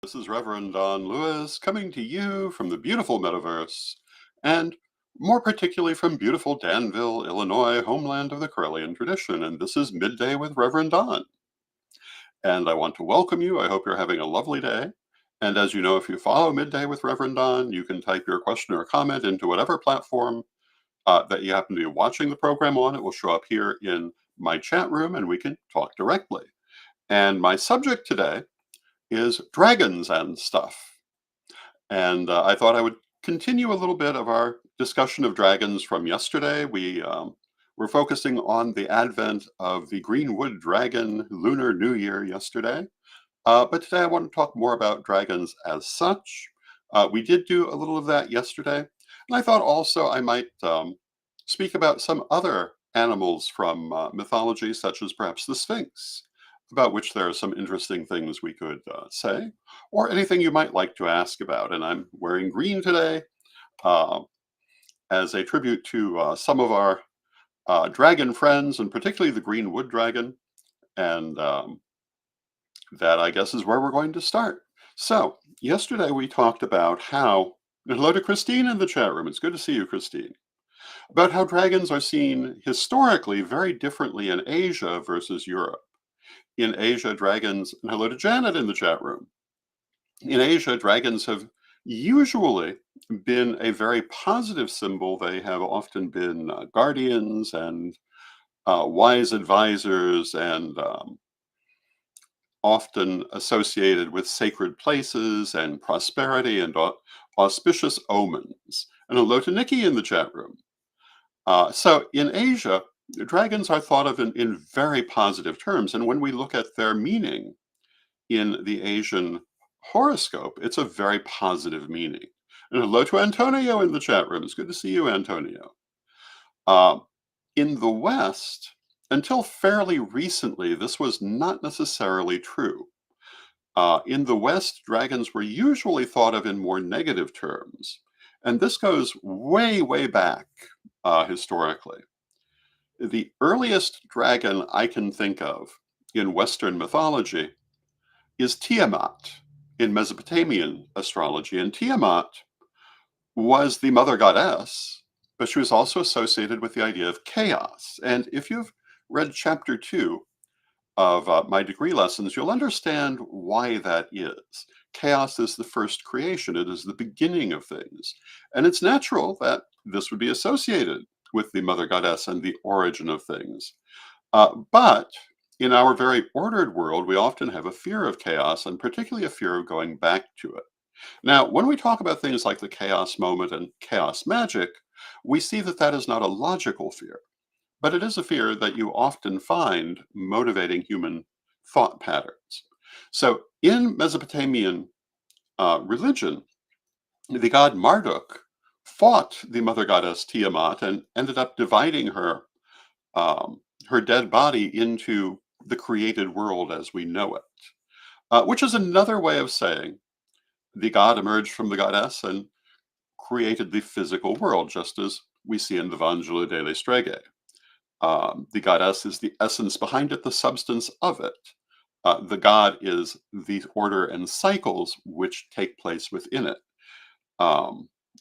This is Reverend Don Lewis coming to you from the beautiful metaverse, and more particularly from beautiful Danville, Illinois, homeland of the Correllian tradition. And this is Midday with Reverend Don. And I want to welcome you. I hope you're having a lovely day. And as you know, if you follow Midday with Reverend Don, you can type your question or comment into whatever platform that you happen to be watching the program on. It will show up here in my chat room, and we can talk directly. And my subject today is dragons and stuff. And I thought I would continue a little bit of our discussion of dragons from yesterday. We were focusing on the advent of the Greenwood Dragon Lunar New Year yesterday. But today I want to talk more about dragons as such. We did do a little of that yesterday. And I thought also I might speak about some other animals from mythology, such as perhaps the Sphinx, about which there are some interesting things we could say, or anything you might like to ask about. And I'm wearing green today uh, as a tribute to some of our dragon friends, and particularly the green wood dragon. And that, I guess, is where we're going to start. So, yesterday we talked about how, and hello to Christine in the chat room. It's good to see you, Christine. About how dragons are seen historically very differently in Asia versus Europe. In Asia, dragons, and hello to Janet in the chat room. In Asia, dragons have usually been a very positive symbol. They have often been guardians and wise advisors, and often associated with sacred places and prosperity and auspicious omens. And hello to Nikki in the chat room. So in Asia, dragons are thought of in very positive terms. And when we look at their meaning in the Asian horoscope, it's a very positive meaning. And hello to Antonio in the chat room. It's good to see you, Antonio. Uh, in the West, until fairly recently, this was not necessarily true. In the West, dragons were usually thought of in more negative terms. And this goes way, way back historically. The earliest dragon I can think of in Western mythology is Tiamat in Mesopotamian astrology. And Tiamat was the mother goddess, but she was also associated with the idea of chaos. And if you've read chapter 2 of my degree lessons, you'll understand why that is. Chaos is the first creation, it is the beginning of things. And it's natural that this would be associated with the mother goddess and the origin of things. But in our very ordered world, we often have a fear of chaos, and particularly a fear of going back to it. Now, when we talk about things like the chaos moment and chaos magic, we see that that is not a logical fear, but it is a fear that you often find motivating human thought patterns. So in Mesopotamian religion, the god Marduk fought the mother goddess Tiamat and ended up dividing her dead body into the created world as we know it, which is another way of saying the god emerged from the goddess and created the physical world, just as we see in the Vangelo delle Streghe. The goddess is the essence behind it, the substance of it. The god is the order and cycles which take place within it.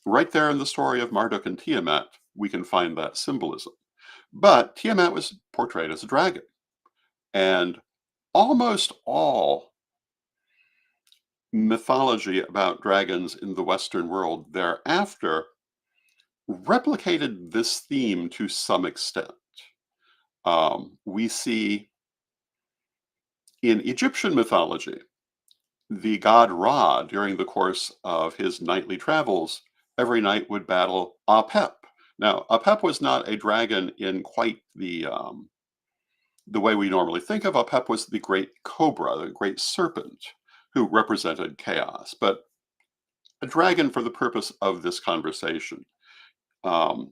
Right there in the story of Marduk and Tiamat, we can find that symbolism. But Tiamat was portrayed as a dragon. And almost all mythology about dragons in the Western world thereafter replicated this theme to some extent. We see in Egyptian mythology, the god Ra, during the course of his nightly travels, every night would battle Apep. Now, Apep was not a dragon in quite the way we normally think of. Apep was the great cobra, the great serpent, who represented chaos, but a dragon for the purpose of this conversation.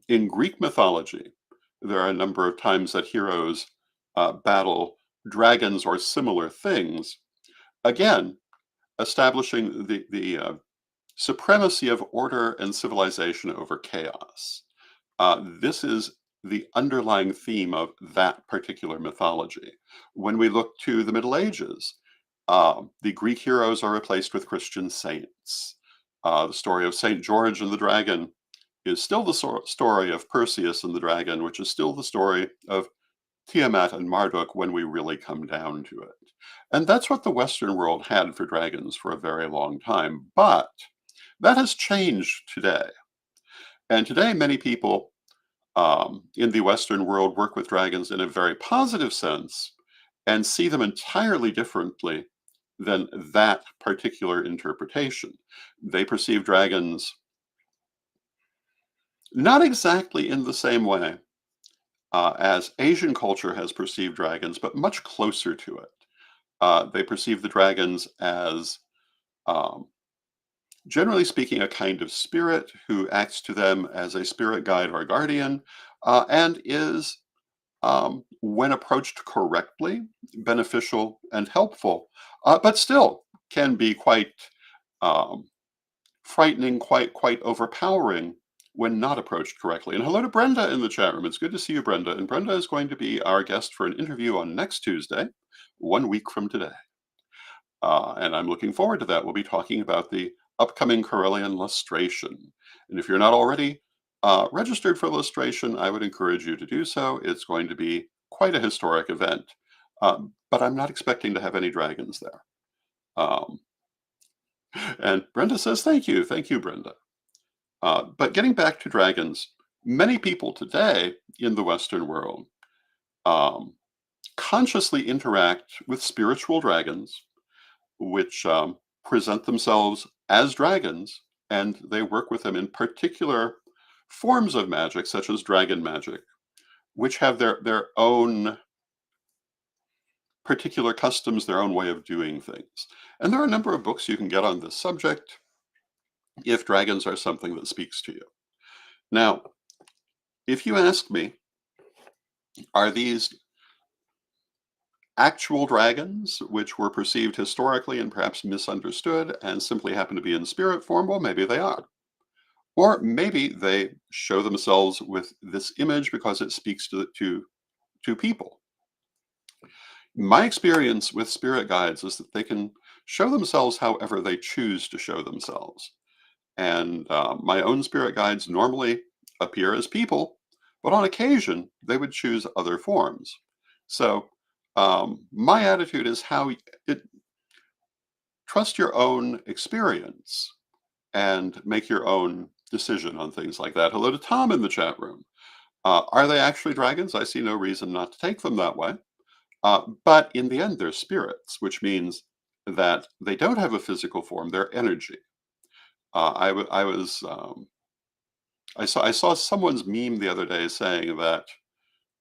In Greek mythology, there are a number of times that heroes battle dragons or similar things, again, establishing the supremacy of order and civilization over chaos. This is the underlying theme of that particular mythology. When we look to the Middle Ages, The Greek heroes are replaced with Christian saints. The story of Saint George and the Dragon is still the story of Perseus and the Dragon, which is still the story of Tiamat and Marduk when we really come down to it. And that's what the Western world had for dragons for a very long time. But that has changed today. And today, many people in the Western world work with dragons in a very positive sense and see them entirely differently than that particular interpretation. They perceive dragons not exactly in the same way as Asian culture has perceived dragons, but much closer to it. They perceive the dragons as, um, generally speaking, a kind of spirit who acts to them as a spirit guide or guardian, and is, when approached correctly, beneficial and helpful, but still can be quite um, frightening, quite overpowering when not approached correctly. And hello to Brenda in the chat room. It's good to see you, Brenda. And Brenda is going to be our guest for an interview on next Tuesday, 1 week from today. And I'm looking forward to that. We'll be talking about the upcoming Corellian lustration. And if you're not already registered for lustration, I would encourage you to do so. It's going to be quite a historic event. But I'm not expecting to have any dragons there. Um, and Brenda says, thank you. Thank you, Brenda. But getting back to dragons, many people today in the Western world um, consciously interact with spiritual dragons, which present themselves as dragons, and they work with them in particular forms of magic, such as dragon magic, which have their own particular customs, their own way of doing things. And there are a number of books you can get on this subject if dragons are something that speaks to you. Now, if you ask me, are these actual dragons, which were perceived historically and perhaps misunderstood and simply happen to be in spirit form? Well, maybe they are. Or maybe they show themselves with this image because it speaks to people. My experience with spirit guides is that they can show themselves however they choose to show themselves. And my own spirit guides normally appear as people, but on occasion they would choose other forms. So my attitude is trust your own experience and make your own decision on things like that. Hello to Tom in the chat room. Are they actually dragons? I see no reason not to take them that way. But in the end, they're spirits, which means that they don't have a physical form, they're energy. I saw someone's meme the other day saying that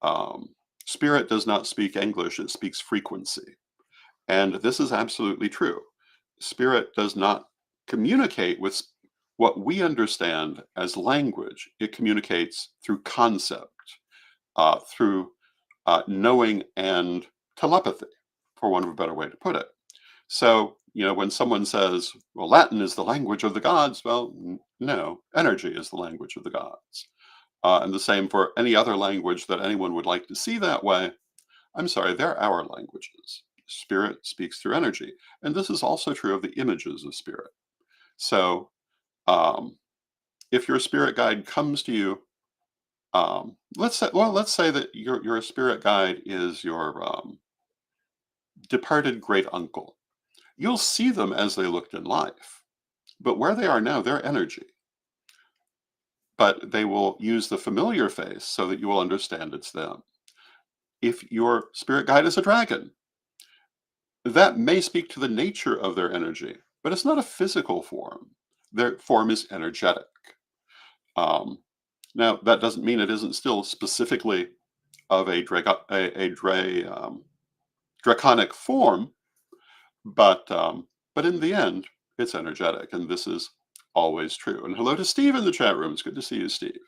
um, spirit does not speak English, it speaks frequency. And this is absolutely true. Spirit does not communicate with what we understand as language. It communicates through concept, through knowing and telepathy, for want of a better way to put it. So, when someone says, well, Latin is the language of the gods, well, no, energy is the language of the gods. And the same for any other language that anyone would like to see that way. I'm sorry, they're our languages. Spirit speaks through energy. And this is also true of the images of spirit. So, um, if your spirit guide comes to you, let's say that your spirit guide is your departed great uncle. You'll see them as they looked in life, but where they are now, they're energy. But they will use the familiar face so that you will understand it's them. If your spirit guide is a dragon, that may speak to the nature of their energy, but it's not a physical form. Their form is energetic. Um, Now, that doesn't mean it isn't still specifically of draconic form, but in the end, it's energetic, and this is always true. And hello to Steve in the chat room. It's good to see you, Steve.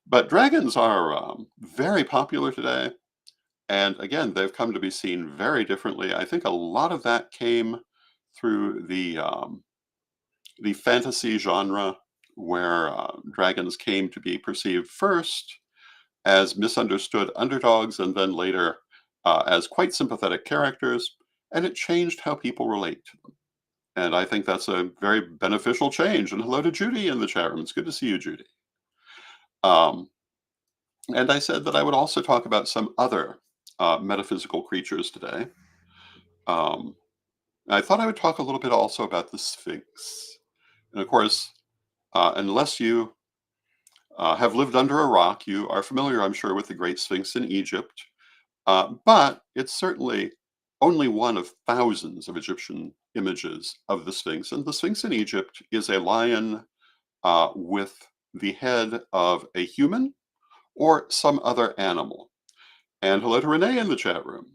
But dragons are very popular today. And again, they've come to be seen very differently. I think a lot of that came through the fantasy genre, where dragons came to be perceived first as misunderstood underdogs and then later as quite sympathetic characters. and it changed how people relate to them. And I think that's a very beneficial change. And hello to Judy in the chat room. It's good to see you, Judy. Um, and I said that I would also talk about some other metaphysical creatures today. Um, I thought I would talk a little bit also about the Sphinx. And of course, unless you have lived under a rock, you are familiar, I'm sure, with the Great Sphinx in Egypt. But it's certainly only one of thousands of Egyptian images of the Sphinx. And the Sphinx in Egypt is a lion with the head of a human or some other animal. And hello to Renee in the chat room.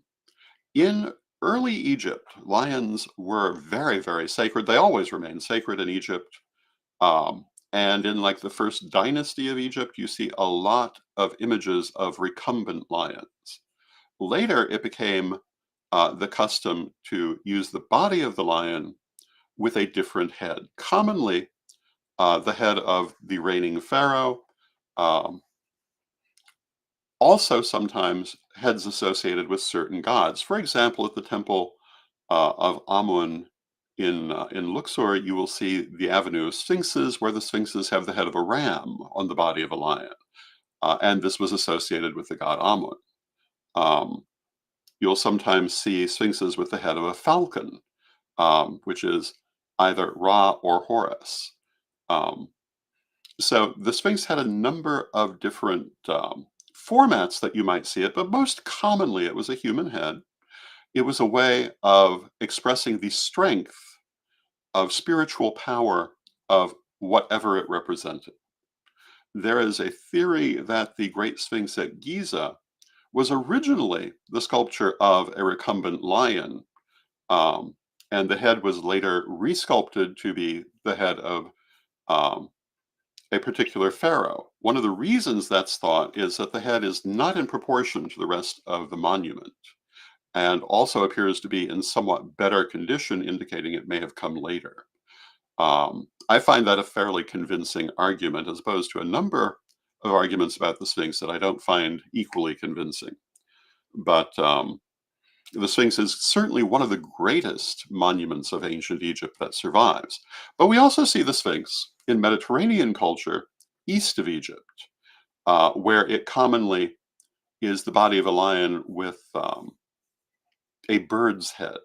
In early Egypt, lions were very, very sacred. They always remain sacred in Egypt. Um, and in like the first dynasty of Egypt, you see a lot of images of recumbent lions. Later, it became the custom to use the body of the lion with a different head, commonly the head of the reigning pharaoh, um, also sometimes heads associated with certain gods. For example, at the temple of Amun in Luxor, you will see the avenue of sphinxes, where the sphinxes have the head of a ram on the body of a lion. And this was associated with the god Amun. Um, you'll sometimes see sphinxes with the head of a falcon, which is either Ra or Horus. Um, so the Sphinx had a number of different formats that you might see it, but most commonly it was a human head. It was a way of expressing the strength of spiritual power of whatever it represented. There is a theory that the Great Sphinx at Giza was originally the sculpture of a recumbent lion, um, and the head was later resculpted to be the head of um, a particular pharaoh. One of the reasons that's thought is that the head is not in proportion to the rest of the monument and also appears to be in somewhat better condition, indicating it may have come later. I find that a fairly convincing argument as opposed to a number of arguments about the Sphinx that I don't find equally convincing. But the Sphinx is certainly one of the greatest monuments of ancient Egypt that survives. But we also see the Sphinx in Mediterranean culture east of Egypt, where it commonly is the body of a lion with a bird's head,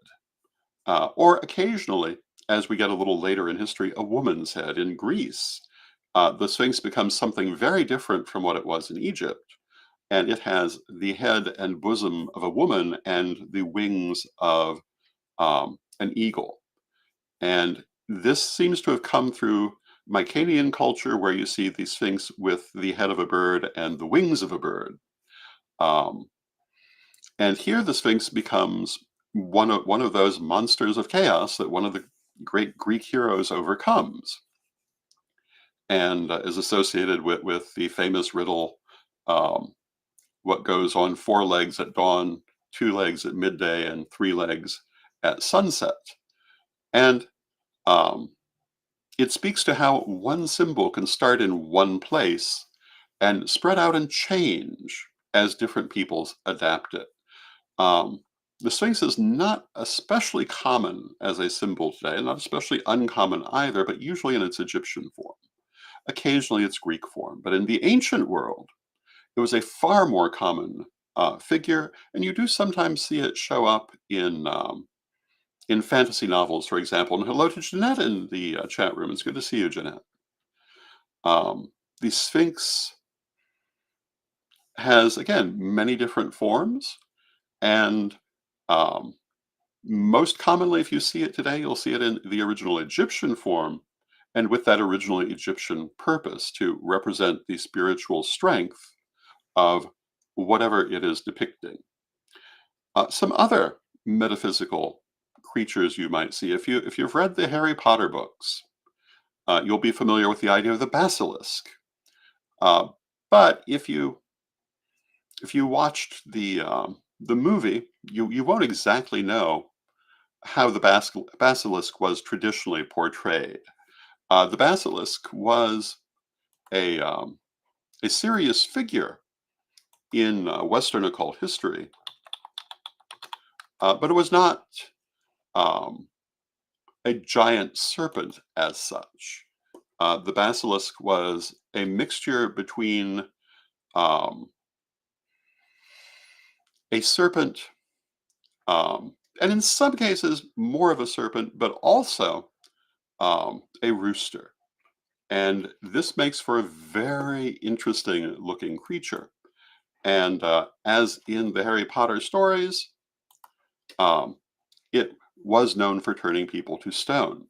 or occasionally, as we get a little later in history, a woman's head. In Greece, the Sphinx becomes something very different from what it was in Egypt. And it has the head and bosom of a woman and the wings of an eagle. And this seems to have come through Mycenaean culture, where you see the Sphinx with the head of a bird and the wings of a bird. Um, and here the Sphinx becomes one of those monsters of chaos that one of the great Greek heroes overcomes, and is associated with the famous riddle, um, what goes on four legs at dawn, two legs at midday, and three legs at sunset. And um, it speaks to how one symbol can start in one place and spread out and change as different peoples adapt it. Um, the Sphinx is not especially common as a symbol today, not especially uncommon either, but usually in its Egyptian form. Occasionally its Greek form. But in the ancient world, it was a far more common figure, and you do sometimes see it show up in fantasy novels, for example. And hello to Jeanette in the chat room. It's good to see you, Jeanette. The Sphinx has, again, many different forms, and um, most commonly, if you see it today, you'll see it in the original Egyptian form, and with that original Egyptian purpose to represent the spiritual strength of whatever it is depicting. Some other metaphysical creatures you might see, if you've read the Harry Potter books, you'll be familiar with the idea of the basilisk. Uh, but if you watched the movie, you won't exactly know how the basilisk was traditionally portrayed. The basilisk was a um, a serious figure in Western occult history, but it was not um, a giant serpent as such. The basilisk was a mixture between um, a serpent, and in some cases more of a serpent, but also a rooster. And this makes for a very interesting looking creature. And as in the Harry Potter stories, um, it was known for turning people to stone.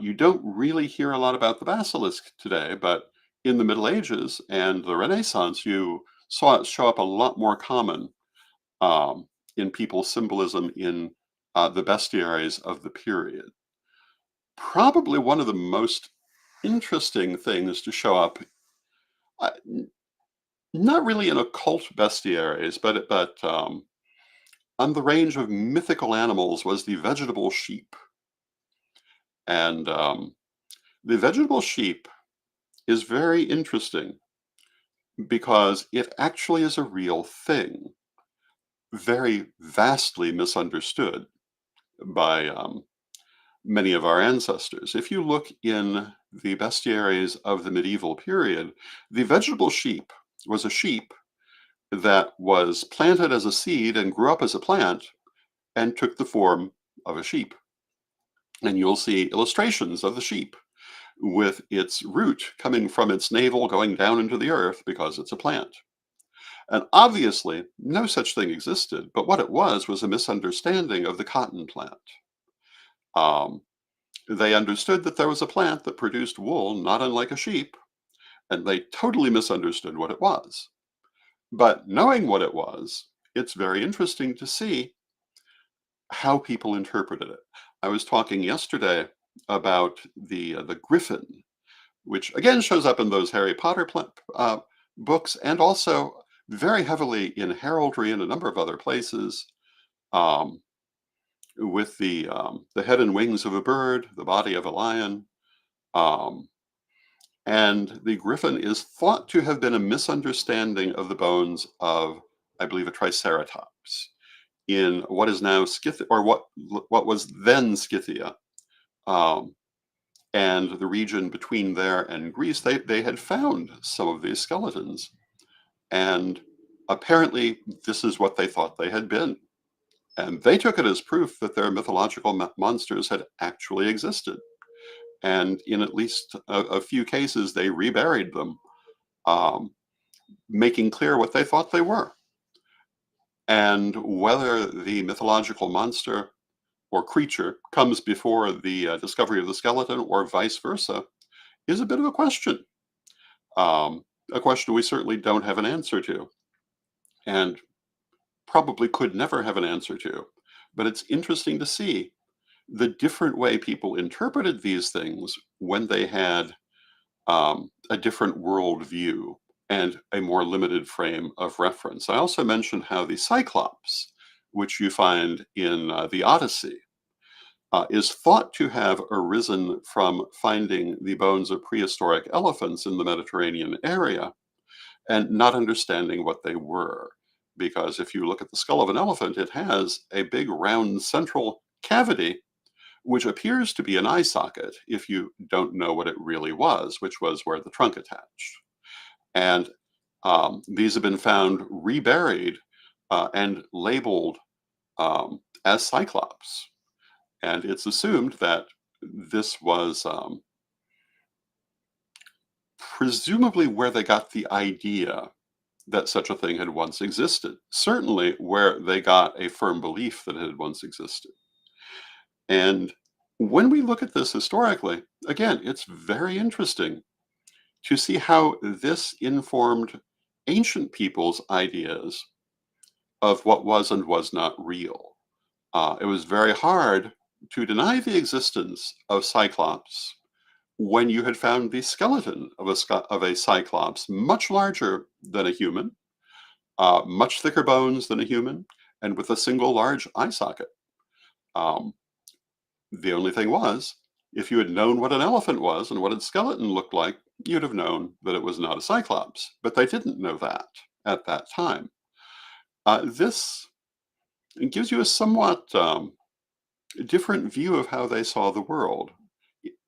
You don't really hear a lot about the basilisk today, but in the Middle Ages and the Renaissance, you saw it show up a lot more common um, in people's symbolism in the bestiaries of the period. Probably one of the most interesting things to show up, uh, n- not really in occult bestiaries, but on the range of mythical animals was the vegetable sheep. And the vegetable sheep is very interesting because it actually is a real thing, very vastly misunderstood by many of our ancestors. If you look in the bestiaries of the medieval period, the vegetable sheep was a sheep that was planted as a seed and grew up as a plant and took the form of a sheep. And you'll see illustrations of the sheep with its root coming from its navel going down into the earth because it's a plant. And obviously, no such thing existed, but what it was a misunderstanding of the cotton plant. Um, they understood that there was a plant that produced wool not unlike a sheep, and they totally misunderstood what it was. But knowing what it was, it's very interesting to see how people interpreted it. I was talking yesterday about the griffin, which again shows up in those Harry Potter books and also very heavily in heraldry and a number of other places, um, with the head and wings of a bird, the body of a lion. Um, and the griffin is thought to have been a misunderstanding of the bones of, I believe, a triceratops in what is now Scythia, or what was then Scythia, um, and the region between there and Greece. They had found some of these skeletons, and apparently this is what they thought they had been. And they took it as proof that their mythological monsters had actually existed. And in at least a few cases, they reburied them, um, making clear what they thought they were. And whether the mythological monster or creature comes before the discovery of the skeleton or vice versa is a bit of a question. A question we certainly don't have an answer to, and probably could never have an answer to. But it's interesting to see the different way people interpreted these things when they had a different worldview and a more limited frame of reference. I also mentioned how the Cyclops, which you find in the Odyssey, is thought to have arisen from finding the bones of prehistoric elephants in the Mediterranean area and not understanding what they were. Because if you look at the skull of an elephant, it has a big round central cavity, which appears to be an eye socket if you don't know what it really was, which was where the trunk attached. And these have been found reburied and labeled as Cyclops. And it's assumed that this was presumably where they got the idea that such a thing had once existed. Certainly where they got a firm belief that it had once existed. And when we look at this historically, again, it's very interesting to see how this informed ancient people's ideas of what was and was not real. It was very hard to deny the existence of Cyclops when you had found the skeleton of a Cyclops much larger than a human, much thicker bones than a human, and with a single large eye socket. Um, the only thing was, if you had known what an elephant was and what its skeleton looked like, you'd have known that it was not a Cyclops. But they didn't know that at that time. This gives you a somewhat different view of how they saw the world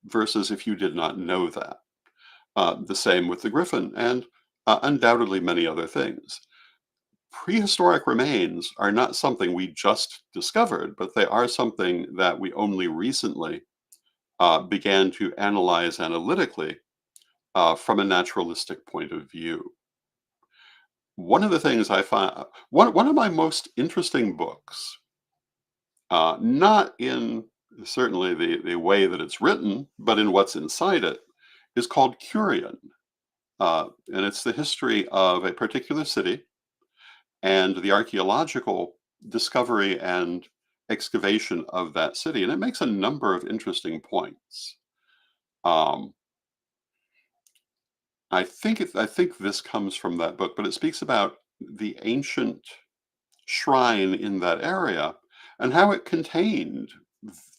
versus if you did not know that. The same with the griffin and undoubtedly many other things. Prehistoric remains are not something we just discovered, but they are something that we only recently began to analyze analytically from a naturalistic point of view. One of the things I find, one of my most interesting books, not in certainly the way that it's written, but in what's inside it, is called Curian. And it's the history of a particular city and the archaeological discovery and excavation of that city. And it makes a number of interesting points. Um, I think this comes from that book, but it speaks about the ancient shrine in that area and how it contained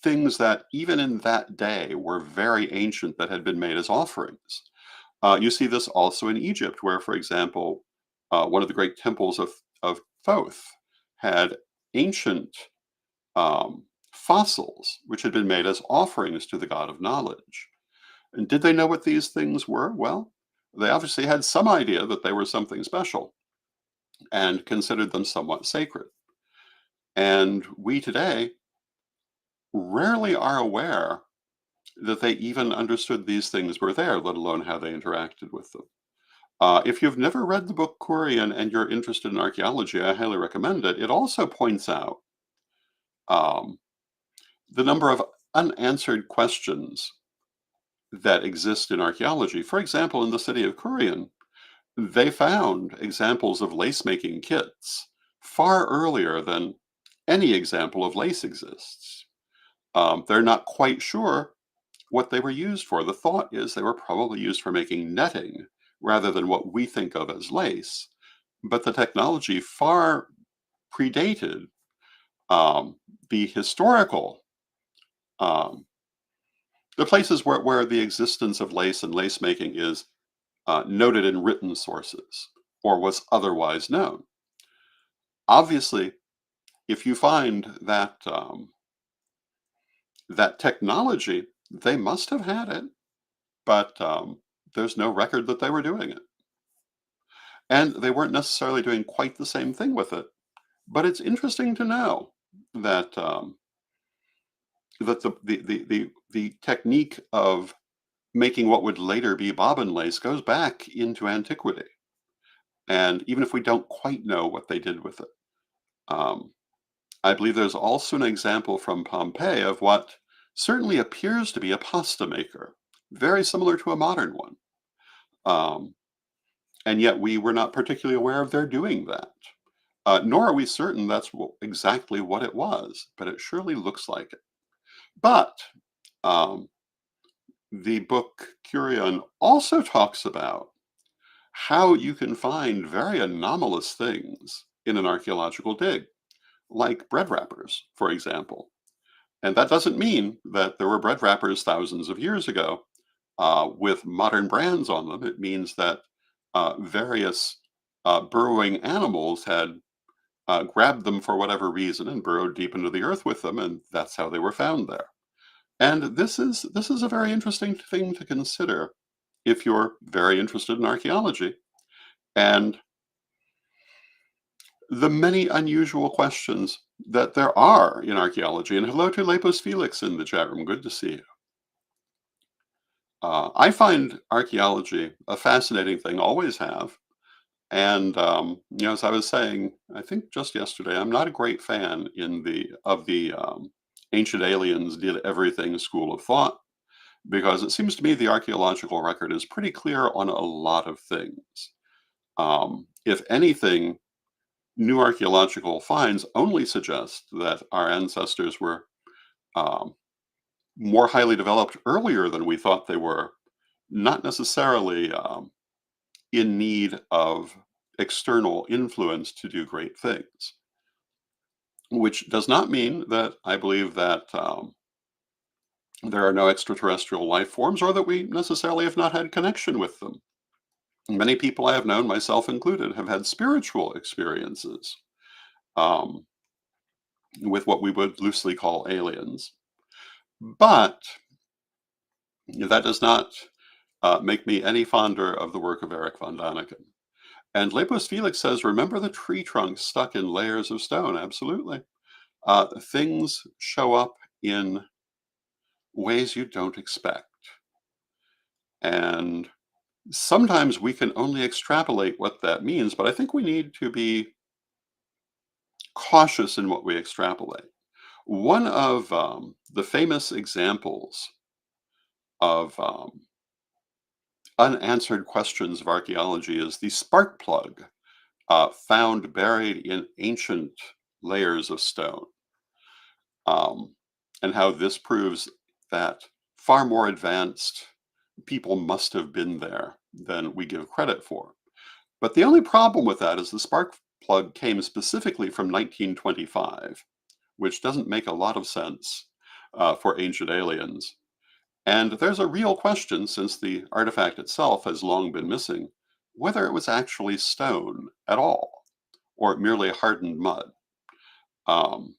things that even in that day were very ancient that had been made as offerings. You see this also in Egypt, where, for example, one of the great temples of Thoth had ancient fossils which had been made as offerings to the god of knowledge. And did they know what these things were? Well, they obviously had some idea that they were something special and considered them somewhat sacred. And we today rarely are aware that they even understood these things were there, let alone how they interacted with them. If you've never read the book Curian and you're interested in archaeology, I highly recommend it. It also points out um, the number of unanswered questions that exist in archaeology. For example, in the city of Curian, they found examples of lace making kits far earlier than any example of lace exists. They're not quite sure what they were used for. The thought is they were probably used for making netting rather than what we think of as lace. But the technology far predated um, the historical, um, the places where the existence of lace and lace making is noted in written sources or was otherwise known. Obviously, if you find that technology, they must have had it, but there's no record that they were doing it. And they weren't necessarily doing quite the same thing with it. But it's interesting to know that that the technique of making what would later be bobbin lace goes back into antiquity. And even if we don't quite know what they did with it, um, I believe there's also an example from Pompeii of what certainly appears to be a pasta maker, very similar to a modern one. Um, and yet we were not particularly aware of their doing that. Nor are we certain that's exactly what it was, but it surely looks like it. But um, the book Curion also talks about how you can find very anomalous things in an archaeological dig, like bread wrappers, for example. And that doesn't mean that there were bread wrappers thousands of years ago with modern brands on them. It means that various burrowing animals had grabbed them for whatever reason and burrowed deep into the earth with them, and that's how they were found there. And this is a very interesting thing to consider if you're very interested in archaeology and the many unusual questions that there are in archaeology. And hello to Lepos Felix in the chat room. Good to see you. I find archaeology a fascinating thing, always have. And as I was saying, I think just yesterday, I'm not a great fan in the ancient aliens did everything school of thought because it seems to me the archaeological record is pretty clear on a lot of things. If anything, new archaeological finds only suggest that our ancestors were um, more highly developed earlier than we thought they were, not necessarily in need of external influence to do great things. Which does not mean that I believe that there are no extraterrestrial life forms or that we necessarily have not had connection with them. Many people I have known, myself included, have had spiritual experiences. Um, with what we would loosely call aliens. But that does not make me any fonder of the work of Eric von Daniken. And Lepus Felix says, remember the tree trunks stuck in layers of stone? Absolutely. Things show up in ways you don't expect. And sometimes we can only extrapolate what that means, but I think we need to be cautious in what we extrapolate. One of the famous examples of unanswered questions of archaeology is the spark plug found buried in ancient layers of stone, um, and how this proves that far more advanced people must have been there than we give credit for. But the only problem with that is the spark plug came specifically from 1925, which doesn't make a lot of sense for ancient aliens. And there's a real question, since the artifact itself has long been missing, whether it was actually stone at all, or merely hardened mud. Um,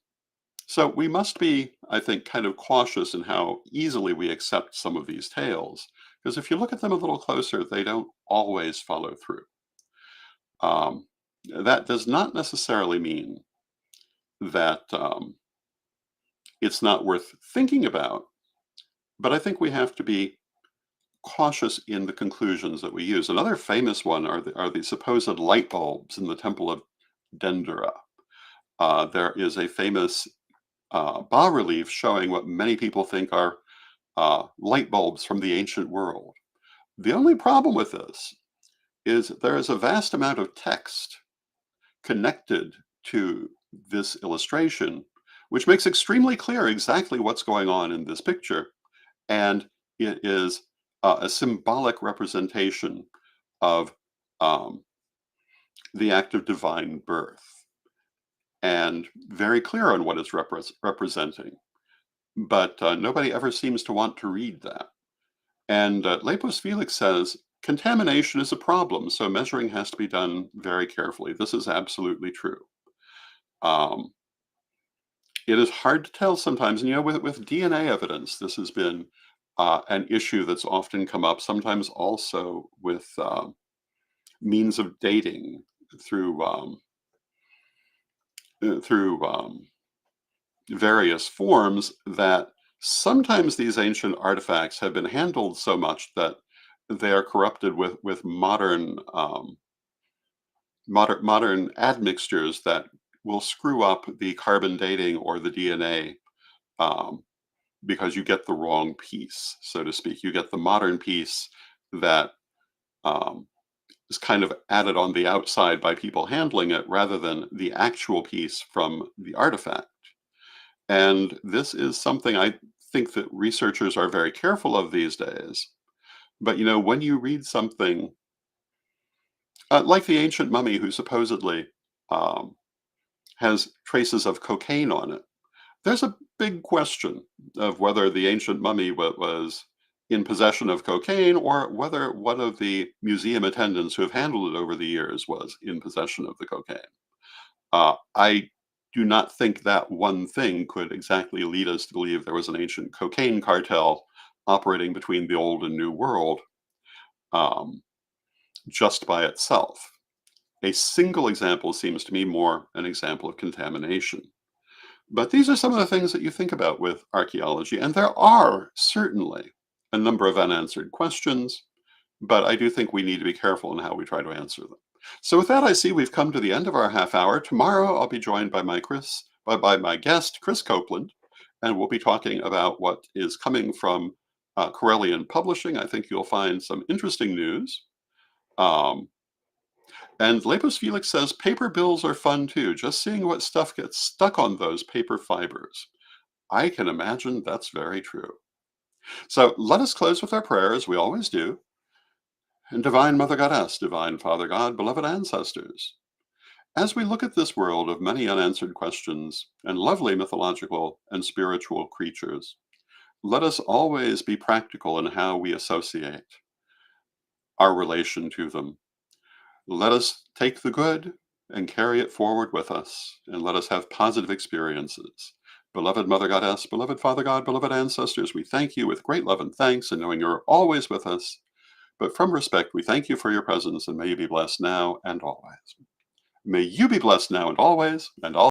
so we must be, I think, kind of cautious in how easily we accept some of these tales, because if you look at them a little closer, they don't always follow through. Um, that does not necessarily mean that it's not worth thinking about, but I think we have to be cautious in the conclusions that we use. Another famous one are the supposed light bulbs in the Temple of Dendera. There is a famous bas relief showing what many people think are light bulbs from the ancient world. The only problem with this is there is a vast amount of text connected to this illustration, which makes extremely clear exactly what's going on in this picture. And it is a symbolic representation of um, the act of divine birth, and very clear on what it's representing. But nobody ever seems to want to read that. And Lepus Felix says, contamination is a problem, so measuring has to be done very carefully. This is absolutely true. Um, it is hard to tell sometimes, and with DNA evidence, this has been an issue that's often come up, sometimes also with means of dating through through various forms, that sometimes these ancient artifacts have been handled so much that they are corrupted with modern admixtures that will screw up the carbon dating or the DNA, um, because you get the wrong piece, so to speak. You get the modern piece that um, is kind of added on the outside by people handling it, rather than the actual piece from the artifact. And this is something I think that researchers are very careful of these days. But when you read something like the ancient mummy who supposedly um, has traces of cocaine on it, there's a big question of whether the ancient mummy was in possession of cocaine, or whether one of the museum attendants who have handled it over the years was in possession of the cocaine. I do not think that one thing could exactly lead us to believe there was an ancient cocaine cartel operating between the old and new world, um, just by itself. A single example seems to me more an example of contamination. But these are some of the things that you think about with archaeology, and there are certainly a number of unanswered questions, but I do think we need to be careful in how we try to answer them. So with that, I see we've come to the end of our half hour. Tomorrow, I'll be joined by by my guest, Chris Copeland, and we'll be talking about what is coming from Corellian Publishing. I think you'll find some interesting news. Um, and Lepus Felix says paper bills are fun too, just seeing what stuff gets stuck on those paper fibers. I can imagine that's very true. So let us close with our prayer, as we always do. And Divine Mother Goddess, Divine Father God, beloved ancestors, as we look at this world of many unanswered questions and lovely mythological and spiritual creatures, let us always be practical in how we associate our relation to them. Let us take the good and carry it forward with us, and let us have positive experiences. Beloved Mother Goddess, beloved Father God, beloved ancestors, we thank you with great love and thanks, and knowing you're always with us. But from respect, we thank you for your presence, and may you be blessed now and always. May you be blessed now and always, and all.